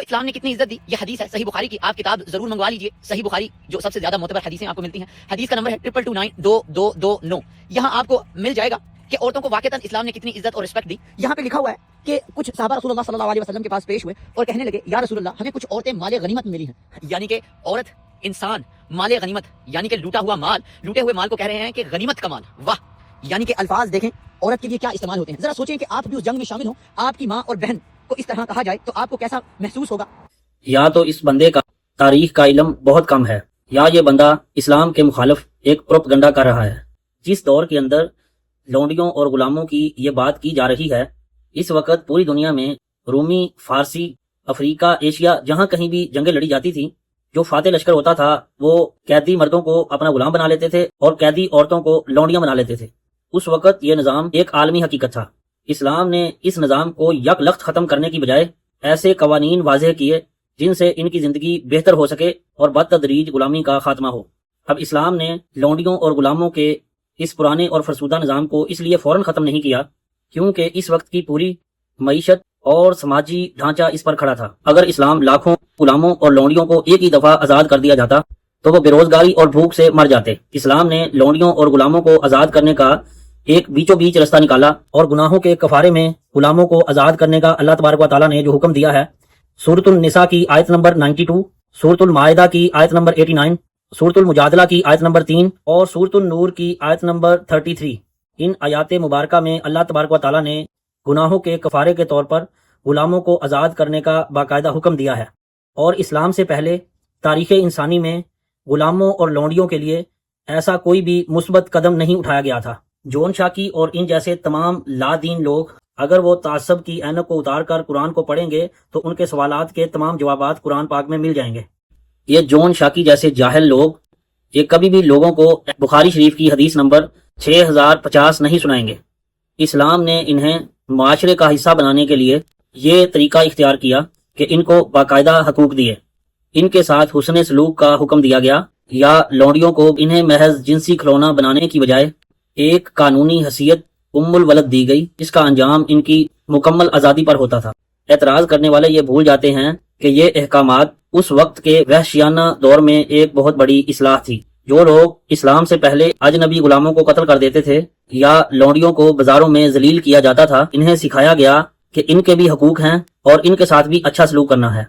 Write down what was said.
اسلام نے کتنی عزت دی، یہ حدیث ہے صحیح بخاری کی، آپ کتاب ضرور منگوا لیجئے، صحیح بخاری جو سب سے زیادہ معتبر حدیثیں آپ کو ملتی ہیں، حدیث کا نمبر ہے 22922229، یہاں آپ کو مل جائے گا کہ عورتوں کو واقعتاً اسلام نے کتنی عزت اور رسپیکٹ دی۔ یہاں پہ لکھا ہوا ہے کہ کچھ صحابہ رسول اللہ صلی اللہ علیہ وسلم کے پاس پیش ہوئے اور کہنے لگے یا رسول اللہ ہمیں کچھ عورتیں مال غنیمت ملی ہیں، یعنی کہ عورت انسان مال غنیمت یعنی کہ لوٹا ہوا مال، لوٹے ہوئے مال کو کہہ رہے ہیں کہ غنیمت کا مال، واہ، یعنی کہ الفاظ دیکھیں عورت کے لیے کیا استعمال ہوتے ہیں، ذرا سوچیں کہ آپ بھی اس جنگ میں شامل ہوں، آپ کی ماں اور بہن کو اس طرح کہا جائے تو آپ کو کیسا محسوس ہوگا؟ یا تو اس بندے کا تاریخ کا علم بہت کم ہے، یا یہ بندہ اسلام کے مخالف ایک پروپگنڈا کر رہا ہے۔ جس دور کے اندر لونڈیوں اور غلاموں کی یہ بات کی جا رہی ہے، اس وقت پوری دنیا میں رومی، فارسی، افریقہ، ایشیا، جہاں کہیں بھی جنگیں لڑی جاتی تھیں، جو فاتح لشکر ہوتا تھا وہ قیدی مردوں کو اپنا غلام بنا لیتے تھے اور قیدی عورتوں کو لونڈیاں بنا لیتے تھے۔ اس وقت یہ نظام ایک عالمی حقیقت تھا۔ اسلام نے اس نظام کو یک لخت ختم کرنے کی بجائے ایسے قوانین واضح کیے جن سے ان کی زندگی بہتر ہو سکے اور بتدریج غلامی کا خاتمہ ہو۔ اب اسلام نے لونڈیوں اور غلاموں کے اس پرانے اور فرسودہ نظام کو اس لیے فوراً ختم نہیں کیا کیونکہ اس وقت کی پوری معیشت اور سماجی ڈھانچہ اس پر کھڑا تھا۔ اگر اسلام لاکھوں غلاموں اور لونڈیوں کو ایک ہی دفعہ آزاد کر دیا جاتا تو وہ بے روزگاری اور بھوک سے مر جاتے۔ اسلام نے لونڈیوں اور غلاموں کو آزاد کرنے کا ایک بیچوں بیچ رستہ نکالا اور گناہوں کے کفارے میں غلاموں کو آزاد کرنے کا اللہ تبارک و تعالیٰ نے جو حکم دیا ہے، سورۃ النساء کی آیت نمبر 92، سورۃ المائدہ کی آیت نمبر 89، سورۃ المجادلہ کی آیت نمبر 3 اور سورۃ النور کی آیت نمبر 33، ان آیات مبارکہ میں اللہ تبارک و تعالیٰ نے گناہوں کے کفارے کے طور پر غلاموں کو آزاد کرنے کا باقاعدہ حکم دیا ہے۔ اور اسلام سے پہلے تاریخ انسانی میں غلاموں اور لونڈیوں کے لیے ایسا کوئی بھی مثبت قدم نہیں اٹھایا گیا تھا۔ جون شاکی اور ان جیسے تمام لا دین لوگ اگر وہ تعصب کی اینک کو اتار کر قرآن کو پڑھیں گے تو ان کے سوالات کے تمام جوابات قرآن پاک میں مل جائیں گے۔ یہ جون شاکی جیسے جاہل لوگ یہ کبھی بھی لوگوں کو بخاری شریف کی حدیث نمبر 6050 نہیں سنائیں گے۔ اسلام نے انہیں معاشرے کا حصہ بنانے کے لیے یہ طریقہ اختیار کیا کہ ان کو باقاعدہ حقوق دیے، ان کے ساتھ حسن سلوک کا حکم دیا گیا، یا لونڈیوں کو انہیں محض جنسی کھلونا بنانے کی بجائے ایک قانونی حیثیت ام الولد دی گئی جس کا انجام ان کی مکمل آزادی پر ہوتا تھا۔ اعتراض کرنے والے یہ بھول جاتے ہیں کہ یہ احکامات اس وقت کے وحشیانہ دور میں ایک بہت بڑی اصلاح تھی۔ جو لوگ اسلام سے پہلے اجنبی غلاموں کو قتل کر دیتے تھے یا لونڈیوں کو بازاروں میں ذلیل کیا جاتا تھا، انہیں سکھایا گیا کہ ان کے بھی حقوق ہیں اور ان کے ساتھ بھی اچھا سلوک کرنا ہے۔